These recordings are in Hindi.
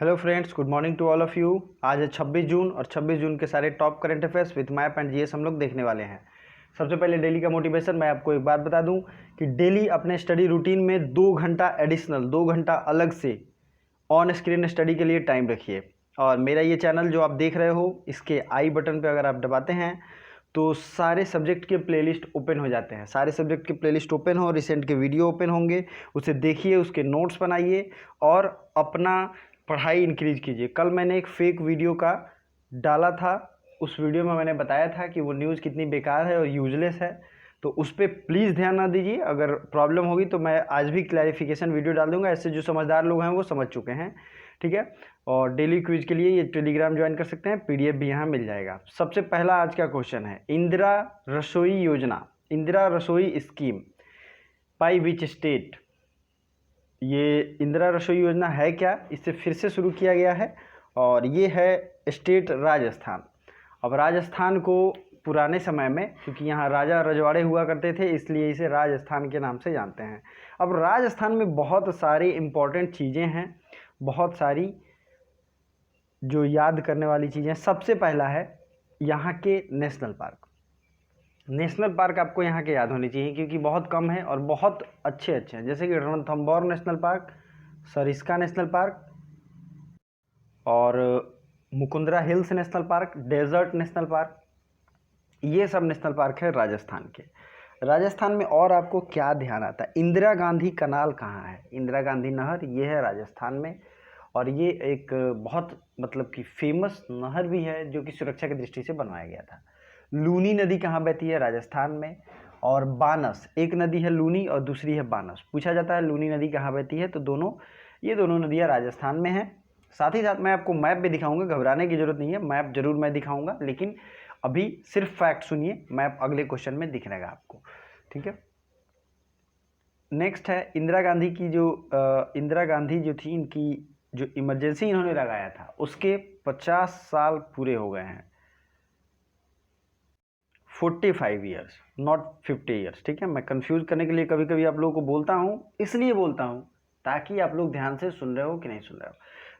Hello friends, good morning to all of you. आज है 26 जून और 26 जून के सारे top current affairs with map and GS हम लोग देखने वाले हैं। सबसे पहले डेली का मोटिवेशन मैं आपको एक बात बता दूं कि डेली अपने स्टडी रूटीन में 2 घंटा एडिशनल 2 घंटा अलग से ऑन स्क्रीन स्टडी के लिए टाइम रखिए। और मेरा ये चैनल जो आप देख रहे हो, इसके आई बटन पर अगर आप दबाते हैं तो सारे सब्जेक्ट के प्लेलिस्ट ओपन हो जाते हैं। सारे सब्जेक्ट के प्लेलिस्ट ओपन हो, रिसेंट के वीडियो ओपन होंगे, उसे देखिए, उसके नोट्स बनाइए और अपना पढ़ाई इंक्रीज कीजिए। कल मैंने एक फेक वीडियो का डाला था, उस वीडियो में मैंने बताया था कि वो न्यूज़ कितनी बेकार है और यूजलेस है, तो उस पर प्लीज़ ध्यान ना दीजिए। अगर प्रॉब्लम होगी तो मैं आज भी क्लैरिफिकेशन वीडियो डाल दूंगा, ऐसे जो समझदार लोग हैं वो समझ चुके हैं, ठीक है। और डेली क्विज के लिए ये टेलीग्राम ज्वाइन कर सकते हैं, पीडीएफ भी यहाँ मिल जाएगा। सबसे पहला आज का क्वेश्चन है, इंदिरा रसोई योजना, इंदिरा रसोई स्कीम बाय विच स्टेट। ये इंदिरा रसोई योजना है क्या, इसे फिर से शुरू किया गया है और ये है स्टेट राजस्थान। अब राजस्थान को पुराने समय में, क्योंकि यहाँ राजा रजवाड़े हुआ करते थे, इसलिए इसे राजस्थान के नाम से जानते हैं। अब राजस्थान में बहुत सारी इम्पोर्टेंट चीज़ें हैं, बहुत सारी जो याद करने वाली चीज़ें। सबसे पहला है यहाँ के नेशनल पार्क। नेशनल पार्क आपको यहाँ के याद होने चाहिए क्योंकि बहुत कम है और बहुत अच्छे अच्छे हैं, जैसे कि Ranthambore national park, Sariska national park और Mukundra hills national park, desert national park, ये सब नेशनल पार्क है राजस्थान के। राजस्थान में और आपको क्या ध्यान आता है, इंदिरा गांधी कनाल कहाँ है, इंदिरा गांधी नहर, ये है राजस्थान में। और ये एक बहुत मतलब कि फेमस नहर भी है जो कि सुरक्षा की दृष्टि से बनवाया गया था। लूनी नदी कहाँ बहती है, राजस्थान में। और बानस, एक नदी है लूनी और दूसरी है बानस। पूछा जाता है लूनी नदी कहाँ बहती है, तो ये दोनों नदियाँ राजस्थान में हैं। साथ ही साथ मैं आपको मैप भी दिखाऊंगा, घबराने की जरूरत नहीं है, मैप जरूर मैं दिखाऊंगा, लेकिन अभी सिर्फ फैक्ट सुनिए, मैप अगले क्वेश्चन में दिख रहेगा आपको, ठीक है। नेक्स्ट है इंदिरा गांधी की जो इंदिरा गांधी जो थी, इनकी जो इमरजेंसी इन्होंने लगाया था उसके 50 साल पूरे हो गए हैं। 45 ईयर्स, नॉट 50 ईयर्स, ठीक है। मैं कंफ्यूज करने के लिए कभी कभी आप लोगों को बोलता हूँ, इसलिए बोलता हूँ ताकि आप लोग ध्यान से सुन रहे हो कि नहीं सुन रहे हो।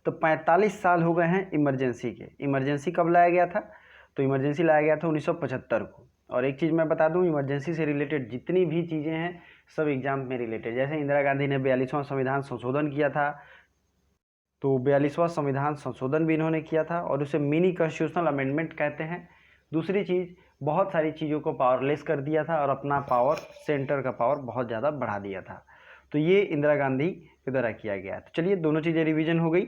तो 45 साल हो गए हैं इमरजेंसी के। इमरजेंसी कब लाया गया था, तो इमरजेंसी लाया गया था 1975 को। और एक चीज़ मैं बता दूं, इमरजेंसी से रिलेटेड जितनी भी चीज़ें हैं सब एग्जाम में रिलेटेड। जैसे इंदिरा गांधी ने 42वां संविधान संशोधन किया था, तो 42वां संविधान संशोधन भी इन्होंने किया था और उसे मिनी कॉन्स्टिट्यूशनल अमेंडमेंट कहते हैं। दूसरी चीज़, बहुत सारी चीज़ों को पावरलेस कर दिया था और अपना पावर, सेंटर का पावर बहुत ज़्यादा बढ़ा दिया था। तो ये इंदिरा गांधी के द्वारा किया गया। तो चलिए, दोनों चीज़ें रिवीजन हो गई।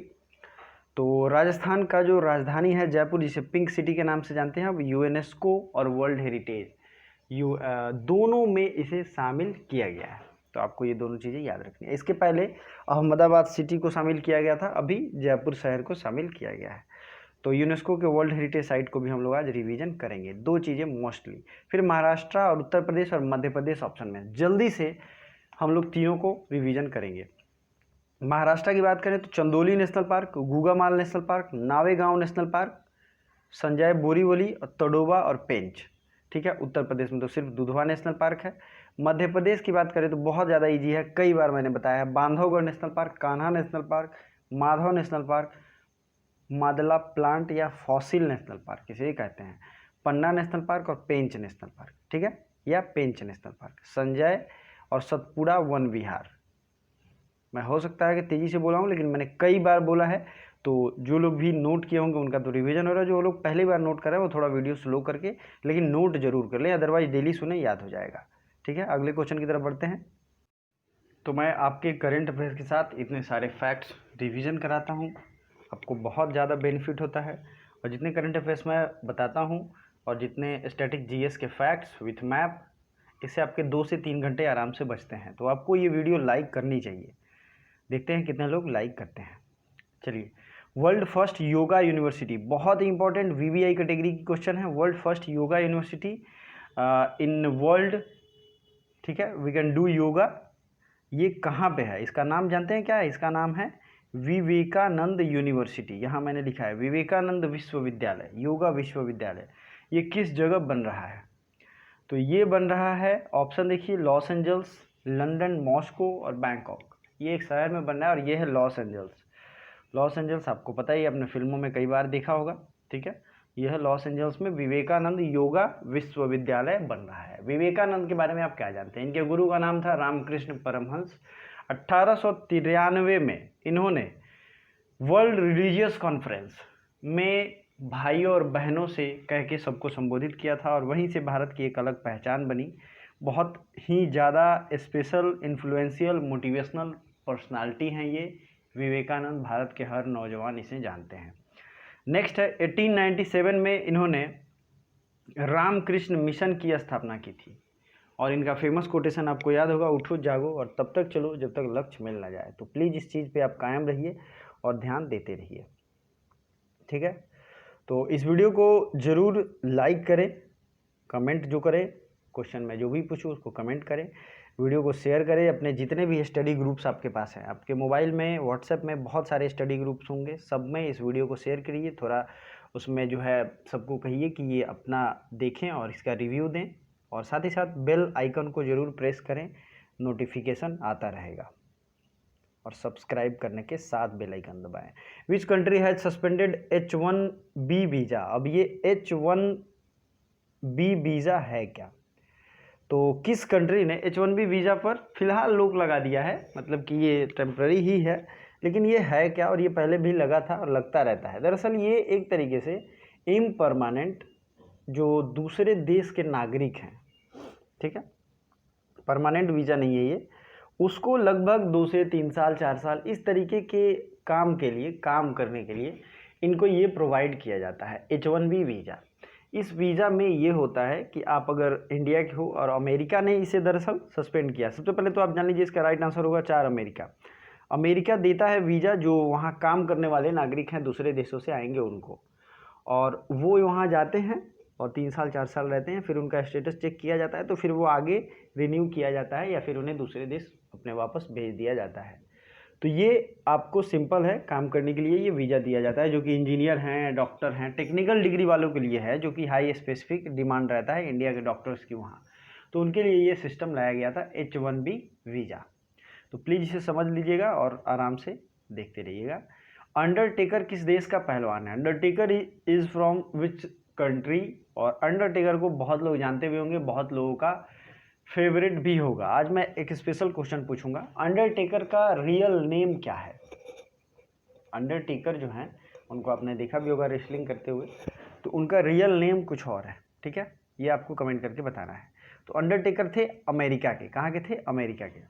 तो राजस्थान का जो राजधानी है जयपुर, जिसे पिंक सिटी के नाम से जानते हैं, अब यूनेस्को और वर्ल्ड हेरिटेज दोनों में इसे शामिल किया गया है। तो आपको ये दोनों चीज़ें याद रखनी है। इसके पहले अहमदाबाद सिटी को शामिल किया गया था, अभी जयपुर शहर को शामिल किया गया है। तो यूनेस्को के वर्ल्ड हेरिटेज साइट को भी हम लोग आज रिवीजन करेंगे, दो चीज़ें मोस्टली। फिर महाराष्ट्र और उत्तर प्रदेश और मध्य प्रदेश ऑप्शन में जल्दी से हम लोग तीनों को रिवीजन करेंगे। महाराष्ट्र की बात करें तो Chandoli national park, Gugamal national park, Navegaon national park, Sanjay Borivali और तडोबा और पेंच, ठीक है। उत्तर प्रदेश में तो सिर्फ दुधवा नेशनल पार्क है। मध्य प्रदेश की बात करें तो बहुत ज़्यादा इजी है, कई बार मैंने बताया है, Bandhavgarh national park, Kanha national park, Madhav national park, Mandla plant या फॉसिल नेशनल पार्क इसे कहते हैं, पन्ना नेशनल पार्क और पेंच नेशनल पार्क, ठीक है, या पेंच नेशनल पार्क, संजय और सतपुड़ा वन विहार। मैं हो सकता है कि तेज़ी से बोला हूँ, लेकिन मैंने कई बार बोला है, तो जो लोग भी नोट किए होंगे उनका तो रिवीजन हो रहा है, जो लोग पहली बार नोट कर रहे हैं वो थोड़ा वीडियो स्लो करके लेकिन नोट जरूर कर लें, अदरवाइज डेली सुने, याद हो जाएगा, ठीक है। अगले क्वेश्चन की तरफ बढ़ते हैं। तो मैं आपके करंट अफेयर्स के साथ इतने सारे फैक्ट्स रिवीजन कराता हूँ, आपको बहुत ज़्यादा बेनिफिट होता है। और जितने करंट अफेयर्स मैं बताता हूँ और जितने स्टैटिक जीएस के फैक्ट्स विथ मैप, इससे आपके 2 से 3 घंटे आराम से बचते हैं। तो आपको ये वीडियो लाइक करनी चाहिए, देखते हैं कितने लोग लाइक करते हैं। चलिए, वर्ल्ड फर्स्ट योगा यूनिवर्सिटी, बहुत ही इंपॉर्टेंट वीवीआई कैटेगरी की क्वेश्चन है। World first yoga university in world, ठीक है, वी कैन डू योगा, ये कहाँ पे है, इसका नाम जानते हैं क्या है, इसका नाम है विवेकानंद यूनिवर्सिटी। यहाँ मैंने लिखा है विवेकानंद विश्वविद्यालय, योगा विश्वविद्यालय। ये किस जगह बन रहा है, तो ये बन रहा है, ऑप्शन देखिए, लॉस एंजल्स, लंदन, मॉस्को और बैंकॉक। ये एक शहर में बन रहा है और ये है लॉस एंजल्स। लॉस एंजल्स आपको पता ही है, आपने फिल्मों में कई बार देखा होगा, ठीक है। यह लॉस एंजल्स में विवेकानंद योगा विश्वविद्यालय बन रहा है। विवेकानंद के बारे में आप क्या जानते हैं? इनके गुरु का नाम था रामकृष्ण परमहंस। 1893 में इन्होंने वर्ल्ड रिलीजियस कॉन्फ्रेंस में भाइयों और बहनों से कह के सबको संबोधित किया था और वहीं से भारत की एक अलग पहचान बनी। बहुत ही ज़्यादा स्पेशल, इन्फ्लुएंशियल, मोटिवेशनल पर्सनालिटी हैं ये विवेकानंद। भारत के हर नौजवान इसे जानते हैं। नेक्स्ट है 1897 में इन्होंने रामकृष्ण मिशन की स्थापना की थी और इनका फेमस कोटेशन आपको याद होगा, उठो जागो और तब तक चलो जब तक लक्ष्य मिल ना जाए। तो प्लीज़ इस चीज़ पे आप कायम रहिए और ध्यान देते रहिए, ठीक है। तो इस वीडियो को ज़रूर लाइक करें, कमेंट जो करें, क्वेश्चन में जो भी पूछूँ उसको कमेंट करें, वीडियो को शेयर करें। अपने जितने भी स्टडी ग्रुप्स आपके पास हैं, आपके मोबाइल में व्हाट्सएप में बहुत सारे स्टडी ग्रुप्स होंगे, सब में इस वीडियो को शेयर करिए। थोड़ा उसमें जो है सबको कहिए कि ये अपना देखें और इसका रिव्यू दें और साथ ही साथ बेल आइकन को ज़रूर प्रेस करें, नोटिफिकेशन आता रहेगा और सब्सक्राइब करने के साथ बेल आइकन दबाएं। Which country has suspended H1B visa? अब ये H1B वीज़ा है क्या? तो किस कंट्री ने H1B वीज़ा पर फिलहाल रोक लगा दिया है, मतलब कि ये टेम्प्ररी ही है, लेकिन ये है क्या और ये पहले भी लगा था और लगता रहता है। दरअसल ये एक तरीके से इम्परमानेंट जो दूसरे देश के नागरिक हैं, ठीक है, परमानेंट वीज़ा नहीं है ये, उसको लगभग 2 से 3 साल 4 साल इस तरीके के काम के लिए, काम करने के लिए इनको ये प्रोवाइड किया जाता है H1B वीज़ा। इस वीज़ा में ये होता है कि आप अगर इंडिया के हो और अमेरिका ने इसे दरअसल सस्पेंड किया। सबसे पहले तो आप जान लीजिए इसका राइट आंसर होगा 4 अमेरिका। अमेरिका देता है वीज़ा जो वहाँ काम करने वाले नागरिक हैं, दूसरे देशों से आएंगे उनको, और वो वहाँ जाते हैं और 3 साल 4 साल रहते हैं, फिर उनका स्टेटस चेक किया जाता है, तो फिर वो आगे रिन्यू किया जाता है या फिर उन्हें दूसरे देश अपने वापस भेज दिया जाता है। तो ये आपको सिंपल है, काम करने के लिए ये वीज़ा दिया जाता है, जो कि इंजीनियर हैं, डॉक्टर हैं, टेक्निकल डिग्री वालों के लिए है, जो कि हाई स्पेसिफिक डिमांड रहता है इंडिया के डॉक्टर्स की वहाँ, तो उनके लिए ये सिस्टम लाया गया था H1B वीज़ा। तो प्लीज़ इसे समझ लीजिएगा और आराम से देखते रहिएगा। अंडरटेकर किस देश का पहलवान है? Undertaker is from which country? और अंडरटेकर को बहुत लोग जानते भी होंगे, बहुत लोगों का फेवरेट भी होगा। आज मैं एक स्पेशल क्वेश्चन पूछूंगा, अंडरटेकर का रियल नेम क्या है? अंडरटेकर जो हैं उनको आपने देखा भी होगा रेसलिंग करते हुए, तो उनका रियल नेम कुछ और है, ठीक है, ये आपको कमेंट करके बताना है। तो अंडरटेकर थे अमेरिका के। कहाँ के थे? अमेरिका के।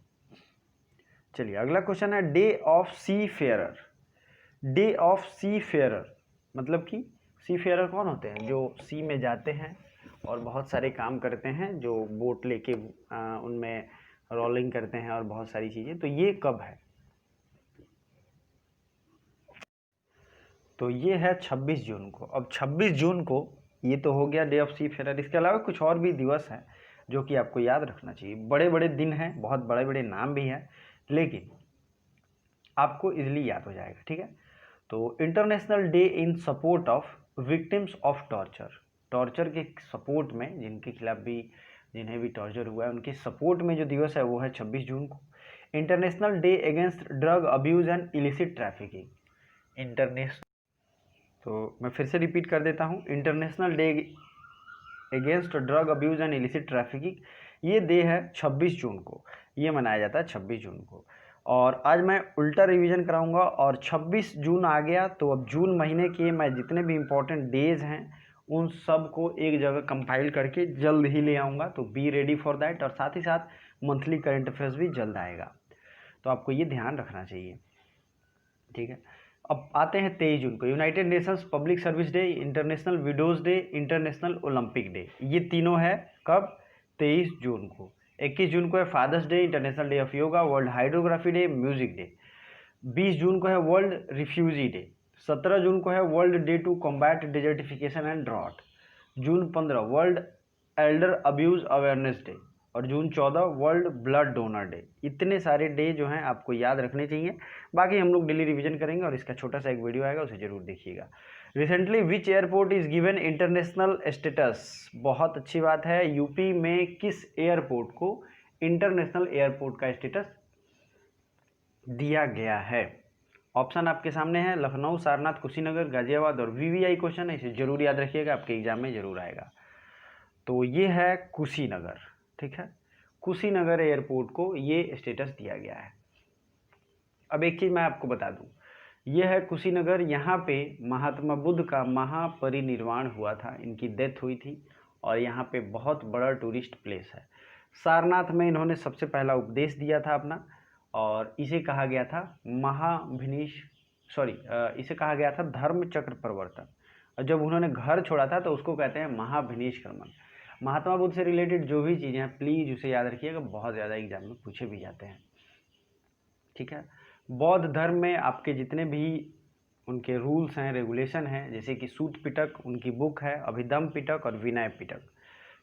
चलिए अगला क्वेश्चन है day of seafarer. Day of seafarer मतलब कि सी फेयरर कौन होते हैं? जो सी में जाते हैं और बहुत सारे काम करते हैं, जो बोट लेके उनमें रोलिंग करते हैं और बहुत सारी चीज़ें। तो ये कब है? तो ये है 26 जून को। अब 26 जून को ये तो हो गया डे ऑफ सी फेयरर। इसके अलावा कुछ और भी दिवस हैं जो कि आपको याद रखना चाहिए। बड़े बड़े दिन हैं, बहुत बड़े बड़े नाम भी हैं, लेकिन आपको इजीली याद हो जाएगा, ठीक है। तो international day in support of victims of torture. Torture के सपोर्ट में, जिनके खिलाफ भी, जिन्हें भी टॉर्चर हुआ है, उनके सपोर्ट में जो दिवस है वो है 26 जून को। International day against drug abuse and illicit trafficking. International, तो मैं फिर से रिपीट कर देता हूँ, international day against drug abuse and illicit trafficking, ये डे है 26 जून को, ये मनाया जाता है 26 जून को। और आज मैं उल्टा रिवीजन कराऊंगा और 26 जून आ गया तो अब जून महीने के मैं जितने भी इम्पोर्टेंट डेज हैं उन सब को एक जगह कंपाइल करके जल्द ही ले आऊँगा, तो बी रेडी फॉर दैट। और साथ ही साथ मंथली करंट अफेयर्स भी जल्द आएगा, तो आपको ये ध्यान रखना चाहिए, ठीक है। अब आते हैं 23 जून को, United Nations public service day, international widows day, international Olympic day. ये तीनों है कब? 23 जून को। 21 जून को है father's day, international day of yoga, world hydrography day, music day. 20 जून को है वर्ल्ड रिफ्यूजी डे। 17 जून को है world day to combat desertification and drought. जून 15 world elder abuse awareness day. और जून 14 वर्ल्ड ब्लड डोनर डे। इतने सारे डे जो हैं आपको याद रखने चाहिए, बाकी हम लोग डेली रिवीजन करेंगे और इसका छोटा सा एक वीडियो आएगा, उसे जरूर देखिएगा। Recently which airport is given international status? बहुत अच्छी बात है, यूपी में किस एयरपोर्ट को इंटरनेशनल एयरपोर्ट का स्टेटस दिया गया है? ऑप्शन आपके सामने है, लखनऊ, सारनाथ, कुशीनगर, गाजियाबाद और वीवीआई क्वेश्चन है, इसे जरूर याद रखिएगा, आपके एग्जाम में जरूर आएगा। तो ये है कुशीनगर, ठीक है, कुशीनगर एयरपोर्ट को ये स्टेटस दिया गया है। अब एक चीज़ मैं आपको बता दूं, ये है कुशीनगर, यहाँ पे महात्मा बुद्ध का महापरिनिर्वाण हुआ था, इनकी डेथ हुई थी और यहाँ पे बहुत बड़ा टूरिस्ट प्लेस है। सारनाथ में इन्होंने सबसे पहला उपदेश दिया था अपना, और इसे कहा गया था इसे कहा गया था धर्म चक्र प्रवर्तन। और जब उन्होंने घर छोड़ा था तो उसको कहते हैं महाभिनिष्क्रमण। महात्मा बुद्ध से रिलेटेड जो भी चीज़ें हैं प्लीज़ उसे याद रखिएगा, बहुत ज़्यादा एग्जाम में पूछे भी जाते हैं, ठीक है। बौद्ध धर्म में आपके जितने भी उनके रूल्स हैं, रेगुलेशन हैं, जैसे कि सूत पिटक उनकी बुक है, अभिधम्म पिटक और विनय पिटक,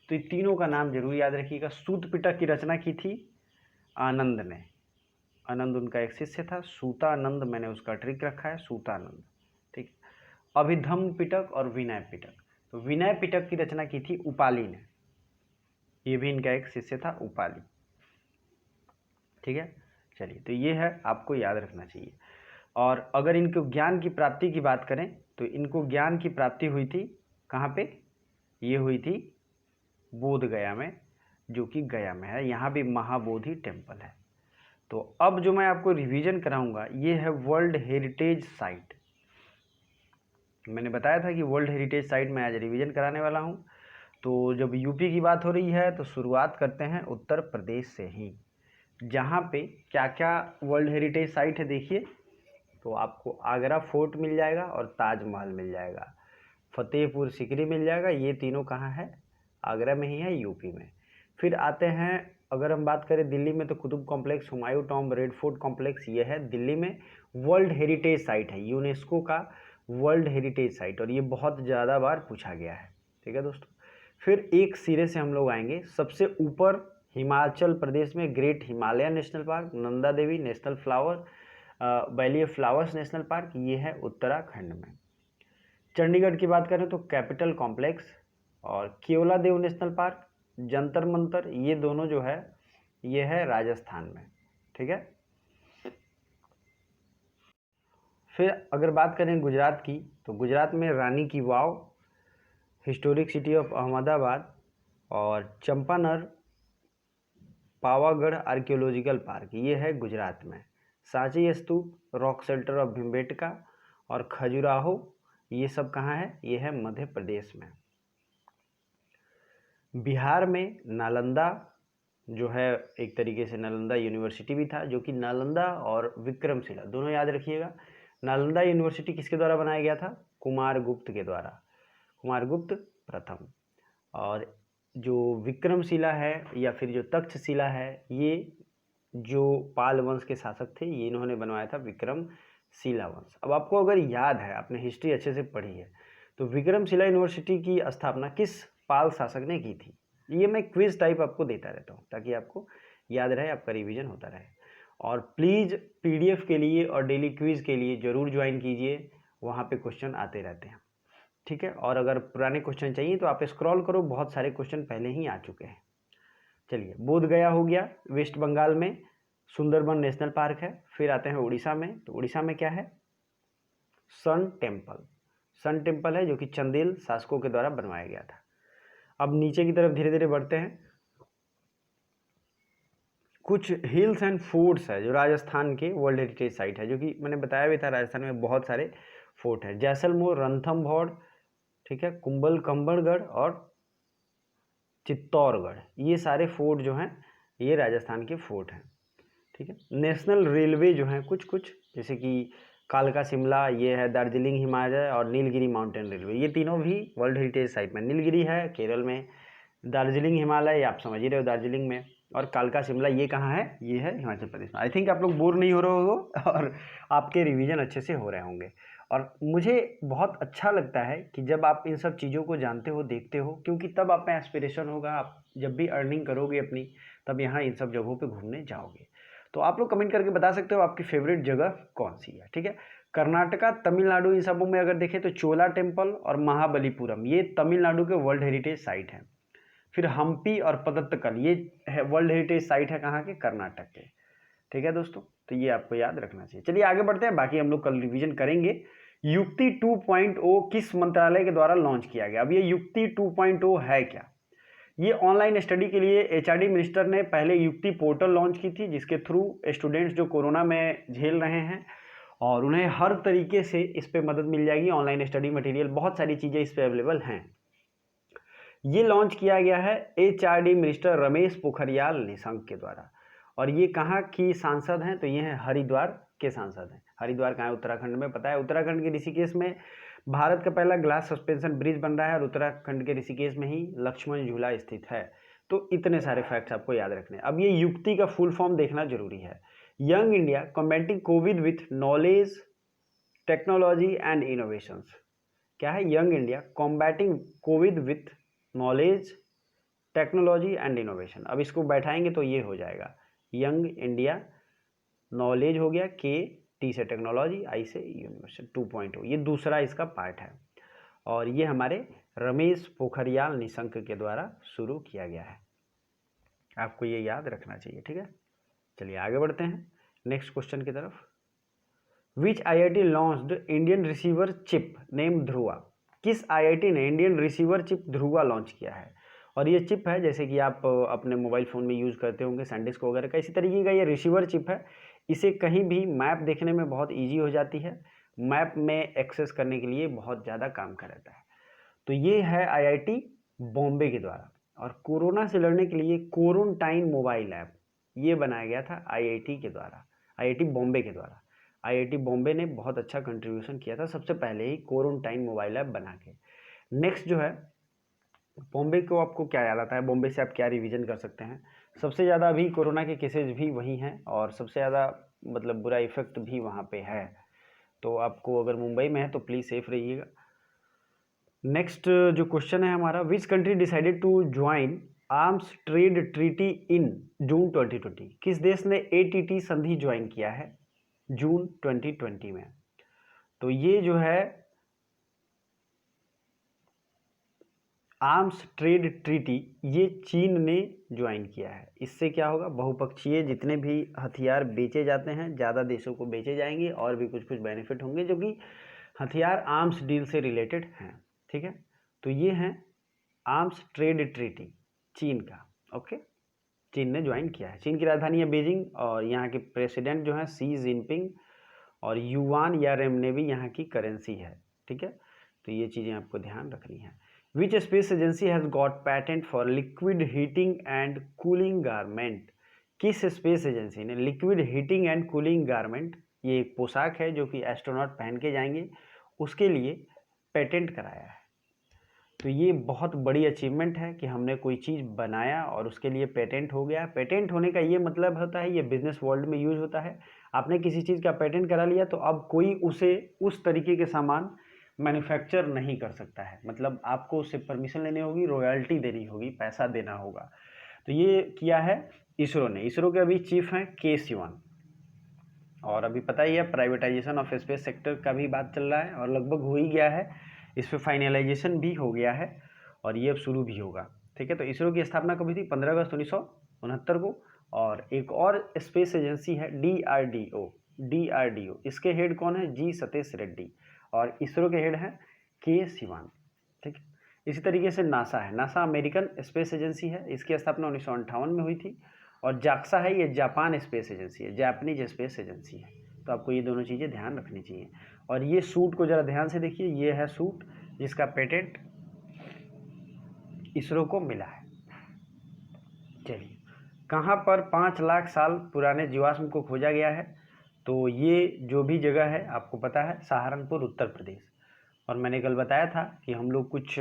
तो ये तीनों का नाम जरूर याद रखिएगा। सूत पिटक की रचना की थी आनंद ने, आनंद उनका एक शिष्य था, सूतानंद मैंने उसका ट्रिक रखा है, सूतानंद, ठीक है। अभिधम्म पिटक और विनय पिटक, तो विनय पिटक की रचना की थी उपाली ने, ये भी इनका एक शिष्य था उपाली, ठीक है। चलिए, तो ये है, आपको याद रखना चाहिए। और अगर इनको ज्ञान की प्राप्ति की बात करें तो इनको ज्ञान की प्राप्ति हुई थी कहाँ पे, ये हुई थी बोध गया में, जो कि गया में है, यहाँ भी महाबोधि टेम्पल है। तो अब जो मैं आपको रिवीजन कराऊंगा ये है वर्ल्ड हेरिटेज साइट। मैंने बताया था कि वर्ल्ड हेरिटेज साइट में आज रिवीजन कराने वाला हूँ। तो जब यूपी की बात हो रही है तो शुरुआत करते हैं उत्तर प्रदेश से ही, जहाँ पे क्या क्या वर्ल्ड हेरिटेज साइट है देखिए। तो आपको आगरा फोर्ट मिल जाएगा और ताजमहल मिल जाएगा, फतेहपुर सिकरी मिल जाएगा, ये तीनों कहाँ है, आगरा में ही है, यूपी में। फिर आते हैं, अगर हम बात करें दिल्ली में तो Qutub complex, Humayun tomb, red fort complex, ये है दिल्ली में, वर्ल्ड हेरिटेज साइट है, यूनेस्को का वर्ल्ड हेरिटेज साइट, और ये बहुत ज़्यादा बार पूछा गया है, ठीक है दोस्तों। फिर एक सिरे से हम लोग आएंगे, सबसे ऊपर हिमाचल प्रदेश में great Himalaya national park, Nanda Devi national flower, valley of flowers national park, ये है उत्तराखंड में। चंडीगढ़ की बात करें तो कैपिटल कॉम्प्लेक्स और केवलादेव नेशनल पार्क, जंतर मंतर, ये दोनों जो है ये है राजस्थान में, ठीक है। फिर अगर बात करें गुजरात की तो गुजरात में रानी की वाव, हिस्टोरिक सिटी ऑफ अहमदाबाद और चंपानर पावागढ़ आर्कियोलॉजिकल पार्क, ये है गुजरात में। सांची स्तूप, रॉक शेल्टर ऑफ भिम्बेटका और खजुराहो, ये सब कहाँ है, ये है मध्य प्रदेश में। बिहार में नालंदा जो है, एक तरीके से नालंदा यूनिवर्सिटी भी था, जो कि नालंदा और विक्रमशिला दोनों याद रखिएगा। नालंदा यूनिवर्सिटी किसके द्वारा बनाया गया था, कुमारगुप्त के द्वारा, कुमारगुप्त प्रथम। और जो विक्रमशिला है या फिर जो तक्षशिला है, ये जो पाल वंश के शासक थे, ये इन्होंने बनवाया था, विक्रमशिला वंश। अब आपको अगर याद है, आपने हिस्ट्री अच्छे से पढ़ी है, तो विक्रमशिला यूनिवर्सिटी की स्थापना किस पाल शासक ने की थी, ये मैं क्विज टाइप आपको देता रहता हूँ ताकि आपको याद रहे, आपका रिवीजन होता रहे। और प्लीज़ पीडीएफ के लिए और डेली क्विज के लिए ज़रूर ज्वाइन कीजिए, वहाँ पे क्वेश्चन आते रहते हैं, ठीक है। और अगर पुराने क्वेश्चन चाहिए तो आप स्क्रॉल करो, बहुत सारे क्वेश्चन पहले ही आ चुके हैं। चलिए, बोध गया हो गया, वेस्ट बंगाल में सुंदरबन नेशनल पार्क है। फिर आते हैं उड़ीसा में, तो उड़ीसा में क्या है, सन टेम्पल, सन टेम्पल है जो कि चंदेल शासकों के द्वारा बनवाया गया था। अब नीचे की तरफ धीरे धीरे बढ़ते हैं, कुछ हिल्स एंड फोर्ट्स है जो राजस्थान के वर्ल्ड हेरिटेज साइट है, जो कि मैंने बताया भी था, राजस्थान में बहुत सारे फोर्ट है, जैसलमेर, रणथंभौर, ठीक है, कुंभलगढ़ और चित्तौड़गढ़, ये सारे फोर्ट जो हैं ये राजस्थान के फोर्ट हैं, ठीक है। नेशनल रेलवे जो हैं कुछ कुछ, जैसे कि कालका शिमला, ये है दार्जिलिंग हिमालय और नीलगिरी माउंटेन रेलवे, ये तीनों भी वर्ल्ड हेरिटेज साइट में। नीलगिरी है केरल में, दार्जिलिंग हिमालय आप समझ ही रहे हो दार्जिलिंग में, और कालका शिमला ये कहाँ है, ये है हिमाचल प्रदेश में। आई थिंक आप लोग बोर नहीं हो रहे हो और आपके रिवीजन अच्छे से हो रहे होंगे। और मुझे बहुत अच्छा लगता है कि जब आप इन सब चीज़ों को जानते हो, देखते हो, क्योंकि तब आप में एस्पिरेशन होगा, आप जब भी अर्निंग करोगे अपनी, तब यहाँ इन सब जगहों पे घूमने जाओगे। तो आप लोग कमेंट करके बता सकते हो आपकी फेवरेट जगह कौन सी है, ठीक है। कर्नाटका, तमिलनाडु, इन सबों में अगर देखें तो चोला टेम्पल और महाबलीपुरम, ये तमिलनाडु के वर्ल्ड हेरिटेज साइट हैं। फिर हम्पी और पदत्तकल, ये है वर्ल्ड हेरिटेज साइट है कहाँ के, कर्नाटक के, ठीक है दोस्तों, तो ये आपको याद रखना चाहिए। चलिए आगे बढ़ते हैं, बाकी हम लोग कल रिवीजन करेंगे। युक्ति 2.0 किस मंत्रालय के द्वारा लॉन्च किया गया? अब ये युक्ति 2.0 है क्या? ये ऑनलाइन स्टडी के लिए एचआरडी मिनिस्टर ने पहले युक्ति पोर्टल लॉन्च की थी, जिसके थ्रू स्टूडेंट्स जो कोरोना में झेल रहे हैं और उन्हें हर तरीके से इस पे मदद मिल जाएगी। ऑनलाइन स्टडी मटेरियल, बहुत सारी चीज़ें इस पे अवेलेबल हैं। ये लॉन्च किया गया है एचआरडी मिनिस्टर रमेश पोखरियाल निशंक के द्वारा। और ये कहाँ की सांसद हैं? तो ये हैं हरिद्वार के सांसद हैं। हरिद्वार कहाँ है? उत्तराखंड में। पता है, उत्तराखंड के ऋषिकेश में भारत का पहला ग्लास सस्पेंशन ब्रिज बन रहा है और उत्तराखंड के ऋषिकेश में ही लक्ष्मण झूला स्थित है। तो इतने सारे फैक्ट्स आपको याद रखने हैं। अब ये युक्ति का फुल फॉर्म देखना जरूरी है। Young India combating Covid with knowledge, technology and innovations. क्या है? Young India combating Covid with knowledge, technology and innovation. अब इसको बैठाएंगे तो ये हो जाएगा यंग इंडिया, नॉलेज हो गया, के, टी से टेक्नोलॉजी, आई से इनोवेशन 2.0। ये दूसरा इसका पार्ट है और ये हमारे रमेश पोखरियाल निशंक के द्वारा शुरू किया गया है। आपको ये याद रखना चाहिए, ठीक है। चलिए आगे बढ़ते हैं नेक्स्ट क्वेश्चन की तरफ। Which IIT launched Indian receiver chip name Dhruva? किस आईआईटी ने Indian receiver chip Dhruva launch किया है? और ये चिप है जैसे कि आप अपने मोबाइल फ़ोन में यूज़ करते होंगे सैंडिस्क वगैरह का, इसी तरीके का ये रिसीवर चिप है। इसे कहीं भी मैप देखने में बहुत इजी हो जाती है, मैप में एक्सेस करने के लिए बहुत ज़्यादा काम का रहता है। तो ये है आईआईटी बॉम्बे के द्वारा। और कोरोना से लड़ने के लिए क्वारंटाइन मोबाइल ऐप ये बनाया गया था आईआईटी के द्वारा, आईआईटी बॉम्बे के द्वारा। आईआईटी बॉम्बे ने बहुत अच्छा कंट्रीब्यूशन किया था सबसे पहले ही क्वारंटाइन मोबाइल ऐप बना के। नेक्स्ट जो है, बॉम्बे को आपको क्या याद आता है? बॉम्बे से आप क्या रिवीजन कर सकते हैं? सबसे ज़्यादा अभी कोरोना के केसेज भी वहीं हैं और सबसे ज़्यादा मतलब बुरा इफेक्ट भी वहाँ पे है। तो आपको अगर मुंबई में है तो प्लीज़ सेफ रहिएगा। नेक्स्ट जो क्वेश्चन है हमारा, which country decided to join arms trade treaty in June 2020? किस देश ने एटीटी संधि ज्वाइन किया है जून 2020 में? तो ये जो है आर्म्स ट्रेड ट्रीटी, ये चीन ने ज्वाइन किया है। इससे क्या होगा? बहुपक्षीय जितने भी हथियार बेचे जाते हैं ज़्यादा देशों को बेचे जाएंगे और भी कुछ कुछ बेनिफिट होंगे जो कि हथियार आर्म्स डील से रिलेटेड हैं, ठीक है। तो ये हैं आर्म्स ट्रेड ट्रीटी चीन का, ओके। चीन ने ज्वाइन किया है। चीन की राजधानी है बीजिंग और यहाँ के प्रेसिडेंट जो हैं शी जिनपिंग और युआन या रेमनेवी यहाँ की करेंसी है, ठीक है। तो ये चीज़ें आपको ध्यान रखनी है। Which space agency has got patent for liquid heating and cooling garment? किस स्पेस एजेंसी ने liquid heating and cooling garment, ये एक पोशाक है जो कि एस्ट्रोनॉट पहन के जाएंगे, उसके लिए पेटेंट कराया है। तो ये बहुत बड़ी अचीवमेंट है कि हमने कोई चीज़ बनाया और उसके लिए पेटेंट हो गया। पेटेंट होने का ये मतलब होता है, ये बिजनेस वर्ल्ड में यूज होता है, आपने किसी चीज़ का पेटेंट करा लिया तो अब कोई उसे उस तरीके के सामान मैन्युफैक्चर नहीं कर सकता है। मतलब आपको उससे परमिशन लेनी होगी, रॉयल्टी देनी होगी, पैसा देना होगा। तो ये किया है इसरो ने। इसरो के अभी चीफ हैं के सिवन। और अभी पता ही है प्राइवेटाइजेशन ऑफ स्पेस सेक्टर का भी बात चल रहा है और लगभग हो ही गया है, इस पर फाइनलाइजेशन भी हो गया है और ये अब शुरू भी होगा, ठीक है। तो इसरो की स्थापना कभी थी? 15 अगस्त 1969 को। और एक और स्पेस एजेंसी है डीआरडीओ, इसके हेड कौन है? जी सतीश रेड्डी। और इसरो के हेड हैं के सिवान, ठीक है। इसी तरीके से नासा है, नासा अमेरिकन स्पेस एजेंसी है, इसकी स्थापना 1958 में हुई थी। और जाक्सा है, ये जापान स्पेस एजेंसी है, जापानीज स्पेस एजेंसी है। तो आपको ये दोनों चीज़ें ध्यान रखनी चाहिए। और ये सूट को ज़रा ध्यान से देखिए, ये है सूट जिसका पेटेंट इसरो को मिला है। चलिए, कहाँ पर 5 लाख साल पुराने जीवाश्म को खोजा गया है? तो ये जो भी जगह है आपको पता है, सहारनपुर, उत्तर प्रदेश। और मैंने कल बताया था कि हम लोग कुछ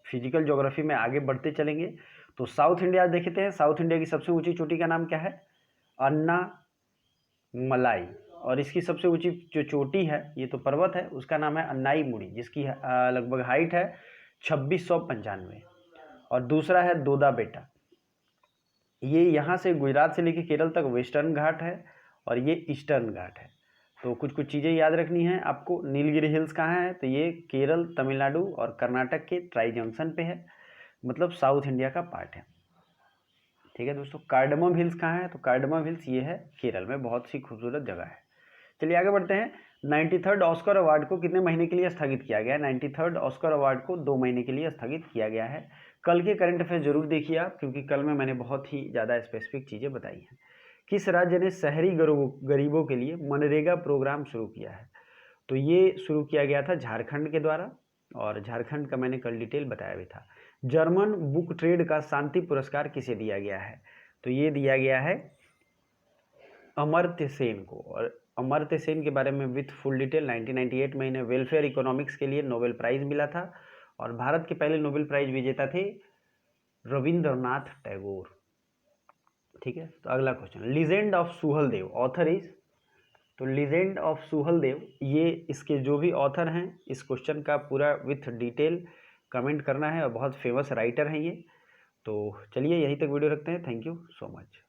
फिजिकल ज्योग्राफी में आगे बढ़ते चलेंगे। तो साउथ इंडिया देखते हैं, साउथ इंडिया की सबसे ऊंची चोटी का नाम क्या है? अन्ना मलाई। और इसकी सबसे ऊंची जो चोटी है, ये तो पर्वत है, उसका नाम है अन्नाई मुड़ी, जिसकी लगभग हाइट है 2695। और दूसरा है दोदा बेटा, ये यहाँ से गुजरात से लेकर केरल तक वेस्टर्न घाट है और ये ईस्टर्न घाट है। तो कुछ कुछ चीज़ें याद रखनी है आपको। नीलगिरी हिल्स कहाँ है? तो ये केरल, तमिलनाडु और कर्नाटक के ट्राई जंक्शन पे है, मतलब साउथ इंडिया का पार्ट है। ठीक है दोस्तों। कार्डमम हिल्स कहाँ है? तो कार्डमम हिल्स ये है केरल में, बहुत सी खूबसूरत जगह है। चलिए आगे बढ़ते हैं। 93rd ऑस्कर अवार्ड को कितने महीने के लिए स्थगित किया गया है? 93rd ऑस्कर अवार्ड को 2 महीने के लिए स्थगित किया गया है। कल के करंट अफेयर जरूर देखिए आप, क्योंकि कल में मैंने बहुत ही ज़्यादा स्पेसिफिक चीज़ें बताई हैं। किस राज्य ने शहरी गरीबों के लिए मनरेगा प्रोग्राम शुरू किया है? तो ये शुरू किया गया था झारखंड के द्वारा, और झारखंड का मैंने कल डिटेल बताया भी था। जर्मन बुक ट्रेड का शांति पुरस्कार किसे दिया गया है? तो ये दिया गया है अमर्त्य सेन को। और अमर्त्य सेन के बारे में विथ फुल डिटेल 1998 में इन्हें वेलफेयर इकोनॉमिक्स के लिए नोबेल प्राइज मिला था, और भारत के पहले नोबेल प्राइज विजेता थे रविंद्रनाथ टैगोर। ठीक है, तो अगला question, legend of Suheldev author is? तो लीजेंड ऑफ सुहलदेव, ये इसके जो भी ऑथर हैं, इस क्वेश्चन का पूरा विथ डिटेल कमेंट करना है, और बहुत फेमस राइटर हैं ये। तो चलिए यहीं तक वीडियो रखते हैं। Thank you so much.